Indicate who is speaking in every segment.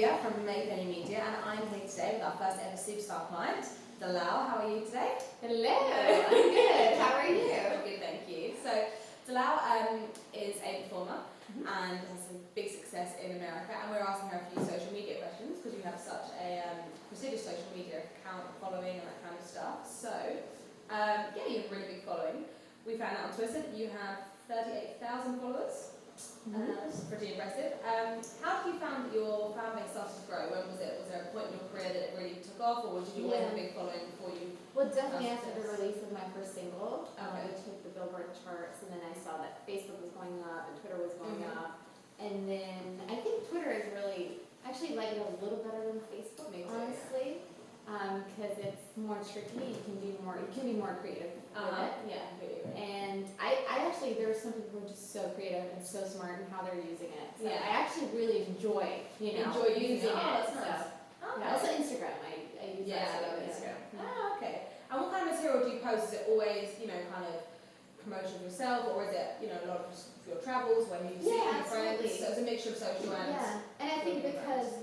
Speaker 1: Olivia from Mayfair New Media, and I'm here today with our first ever superstar client, Dalal. How are you today?
Speaker 2: Hello, I'm good. How are you?
Speaker 1: Good, thank you. So, Dalal is a performer and has some big success in America, and we're asking her a few social media questions because you have such a prestigious social media account following and that kind of stuff. So, yeah, you have a really big following. We found out on Twitter that you have 38,000 followers. That's pretty impressive. How have you found that your fan base started to grow? When was it? Was there a point in your career that it really took off, or did you always have a big following before you?
Speaker 2: Well, definitely after the release of my first single,
Speaker 1: Okay.
Speaker 2: which hit the Billboard charts, and then I saw that Facebook was going up and Twitter was going up, and then I think Twitter is really actually like it a little better than Facebook, honestly, because it's more tricky. You can do more. You can be more creative with it.
Speaker 1: Yeah, really.
Speaker 2: And I actually, there are some people who are just so creative and so smart in how they're using it. So
Speaker 1: Yeah.
Speaker 2: I actually really enjoy,
Speaker 1: Enjoy using it.
Speaker 2: it.
Speaker 1: That's nice.
Speaker 2: Yeah, also Instagram. I use that.
Speaker 1: I love
Speaker 2: too,
Speaker 1: Instagram.
Speaker 2: Yeah.
Speaker 1: Oh, okay. And what kind of material do you post? Is it always, kind of promotion of yourself, or is it, a lot of just your travels when you see your friends?
Speaker 2: Absolutely.
Speaker 1: So it's a mixture of social and.
Speaker 2: Yeah, and I think because,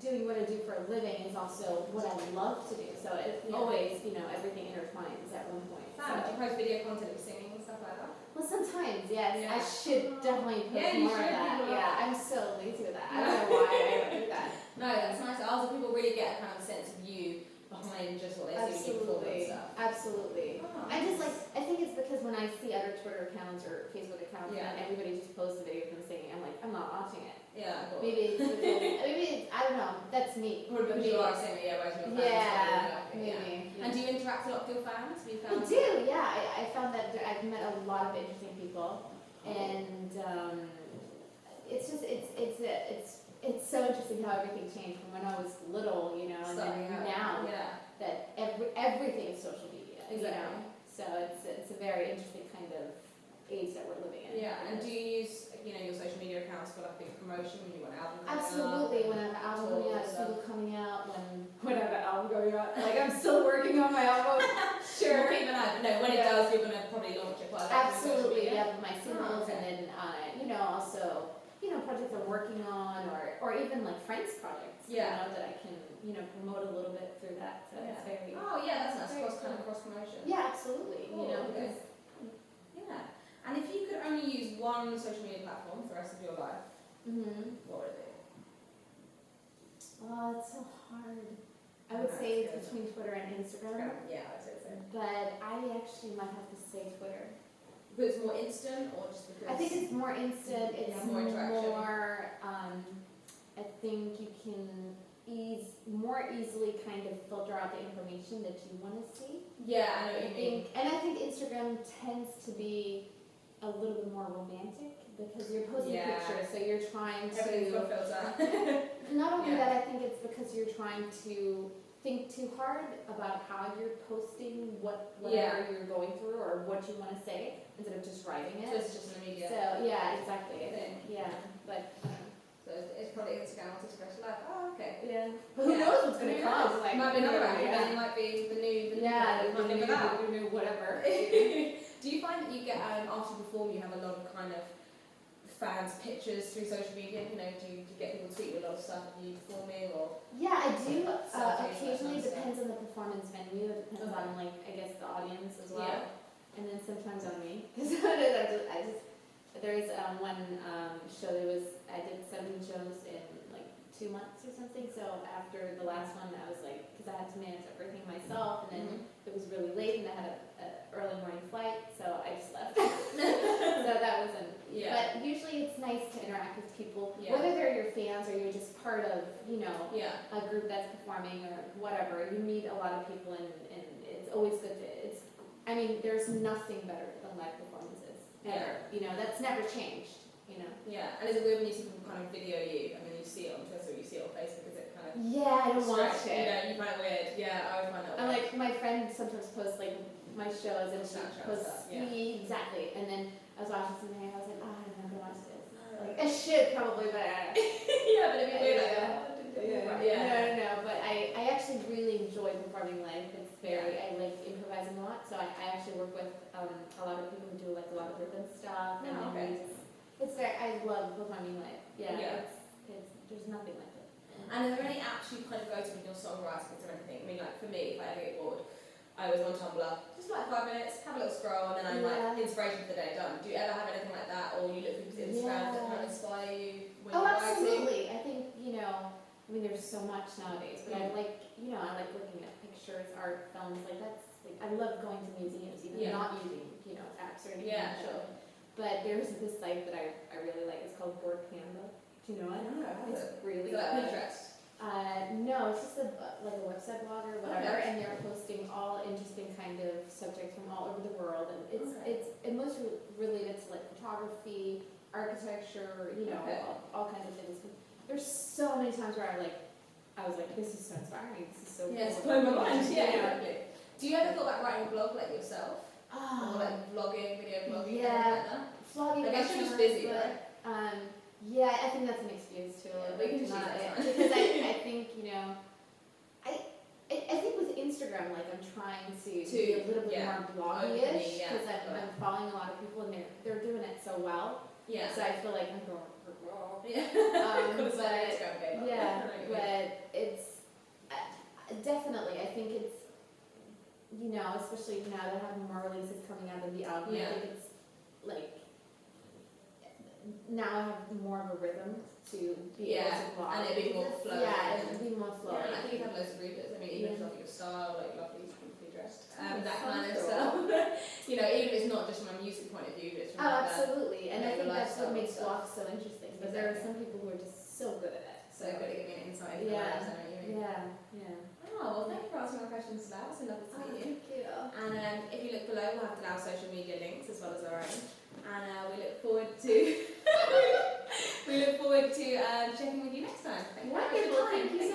Speaker 2: doing what I do for a living is also what I love to do. So it always, everything intertwines at one point.
Speaker 1: Do you post video content of singing and stuff like that?
Speaker 2: Well, sometimes, yes.
Speaker 1: Yeah.
Speaker 2: I should definitely post
Speaker 1: Yeah, you
Speaker 2: more
Speaker 1: should.
Speaker 2: of that.
Speaker 1: People
Speaker 2: Yeah, I'm so lazy with that. I don't know why I don't do that.
Speaker 1: No, that's nice. Also, people really get a kind of sense of you behind just what they see when you perform and stuff.
Speaker 2: Absolutely.
Speaker 1: Oh,
Speaker 2: I just I think it's because when I see other Twitter accounts or Facebook accounts and everybody just posts a video of them singing, I'm like, I'm not watching it.
Speaker 1: Yeah, cool.
Speaker 2: Maybe it's I don't know. That's me.
Speaker 1: Or because you are saying, whereas your fans.
Speaker 2: Maybe.
Speaker 1: And do you interact a lot with your fans? Have you found?
Speaker 2: I do, yeah. I found that I've met a lot of interesting people, and it's so interesting how everything changed from when I was little, and then now that everything is social media.
Speaker 1: Exactly.
Speaker 2: So it's a very interesting kind of age that we're living in.
Speaker 1: Yeah. And do you use your social media accounts for like big promotion when you want an album?
Speaker 2: Absolutely. When I have an album coming out, a single coming out, when I have an album going out, like I'm still working on my albm. Sure.
Speaker 1: We'll keep an eye. No, when it does, you're gonna probably launch it quite.
Speaker 2: Absolutely. Yeah, my singles, and then also projects I'm working on, or even like friends projects. That I can promote a little bit through that. So it's very.
Speaker 1: Oh yeah, that's nice. Cross promotion.
Speaker 2: Yeah, absolutely. Because.
Speaker 1: Yeah. And if you could only use one social media platform for the rest of your life, what would it be?
Speaker 2: Oh, it's so hard. I would say it's between Twitter and Instagram.
Speaker 1: Yeah, I'd say so.
Speaker 2: But I actually might have to say Twitter.
Speaker 1: But it's more instant, or just because?
Speaker 2: I think it's more instant. It's
Speaker 1: more interaction.
Speaker 2: I think you can more easily kind of filter out the information that you want to see.
Speaker 1: Yeah, I know what you mean.
Speaker 2: And I think Instagram tends to be a little bit more romantic because you're posting pictures, so you're trying to.
Speaker 1: Everything's got filter.
Speaker 2: Not only that, I think it's because you're trying to think too hard about how you're posting whatever you're going through or what you want to say instead of just writing it.
Speaker 1: So it's just an immediate.
Speaker 2: So yeah, exactly. I think but.
Speaker 1: So it's probably Instagram wants to express your life. Oh, okay.
Speaker 2: Yeah. But who knows what's going to come?
Speaker 1: Like, might be another one. It might be the new
Speaker 2: whatever.
Speaker 1: Do you find that you get after you perform, you have a lot of kind of fans' pictures through social media? Do you get people tweet you a lot of stuff of you performing or?
Speaker 2: Yeah, I do. Occasionally, it depends on the performance venue. It depends on I guess the audience as well. Yeah. And then sometimes on me because there is one show I did 7 shows in like 2 months or something. So after the last one, I was like, because I had to manage everything myself, and then it was really late, and I had an early morning flight, so I just left. So that wasn't. Yeah. But usually it's nice to interact with people, whether they're your fans or you're just part of a group that's performing or whatever. You meet a lot of people, and it's always good to. There's nothing better than live performances ever. That's never changed.
Speaker 1: Yeah, and is it weird when you see people kind of video you? You see it on Twitter, you see it on Facebook, is it kind of...
Speaker 2: Yeah, I don't watch it.
Speaker 1: You find it weird. Yeah, I would find that weird.
Speaker 2: And my friend sometimes posts my shows, and she posts exactly. And then I was watching something, and I was like, I don't know, I'm gonna watch this. I should probably, but I don't know.
Speaker 1: Yeah, but it'd be weird.
Speaker 2: No. But I actually really enjoy performing live. It's I like improvising a lot. So I actually work with a lot of people who do a lot of rhythm stuff. And I love performing live. Yeah. It's There's nothing like it.
Speaker 1: And are there any apps you kind of go to when you're songwriting or anything? I mean, like for me, if I ever get bored, I always on Tumblr, just like 5 minutes, have a little scroll, and then I'm like, inspiration for the day, done. Do you ever have anything like that, or you look through Instagram that kind of inspire you when you're writing?
Speaker 2: Absolutely. I think, I mean, there's so much nowadays, but I like looking at pictures, art, films, like that's, like, I love going to museums, even not using, apps or anything.
Speaker 1: Yeah, sure.
Speaker 2: But there's this site that I really like, it's called Board Canva. Do you know it?
Speaker 1: No, I haven't.
Speaker 2: It's really
Speaker 1: Is that
Speaker 2: good.
Speaker 1: Pinterest?
Speaker 2: No, it's just like a website blog or whatever,
Speaker 1: Okay.
Speaker 2: and they're posting all interesting kind of subjects from all over the world, and it's mostly related to like photography, architecture, all kinds of things. There's so many times where I was like, this is so inspiring, this is so cool.
Speaker 1: It's blowing my mind. Yeah, exactly. Do you ever thought about writing a blog like yourself? Or like vlogging, video blogging, anything like that?
Speaker 2: Vlogging.
Speaker 1: I guess you're just busy, right?
Speaker 2: Yeah, I think that's an excuse too.
Speaker 1: We can choose that time.
Speaker 2: Because I think, I think with Instagram, like I'm trying to be a little bit more bloggy-ish, because I'm following a lot of people and they're doing it so well.
Speaker 1: Yeah.
Speaker 2: So I feel like I'm going,
Speaker 1: Yeah.
Speaker 2: but it's definitely, I think it's, especially now that I have more releases coming out of the album, I think it's like, now I have more of a rhythm to be able to blog.
Speaker 1: And it'd be more flowing.
Speaker 2: Yeah, it'd be more flowing.
Speaker 1: Yeah, I think you have loads of readers. I mean, even if your style, like lovely, beautifully dressed, that
Speaker 2: That's
Speaker 1: kind of
Speaker 2: cool.
Speaker 1: stuff. Even if it's not just from a music point of view, but it's from
Speaker 2: Absolutely, and I think that's what
Speaker 1: lifestyle
Speaker 2: makes
Speaker 1: stuff.
Speaker 2: blogs so interesting. But there are some people who are just so good at it.
Speaker 1: So good at giving an insight into their lives, I know what you mean.
Speaker 2: Yeah.
Speaker 1: Oh, well, thank you for answering my questions today. It's been lovely to meet you.
Speaker 2: Thank you.
Speaker 1: And if you look below, we'll have our social media links as well as our own. And we look forward to checking with you next time. Thank you very much for your
Speaker 2: Wonderful.
Speaker 1: time.
Speaker 2: Thank you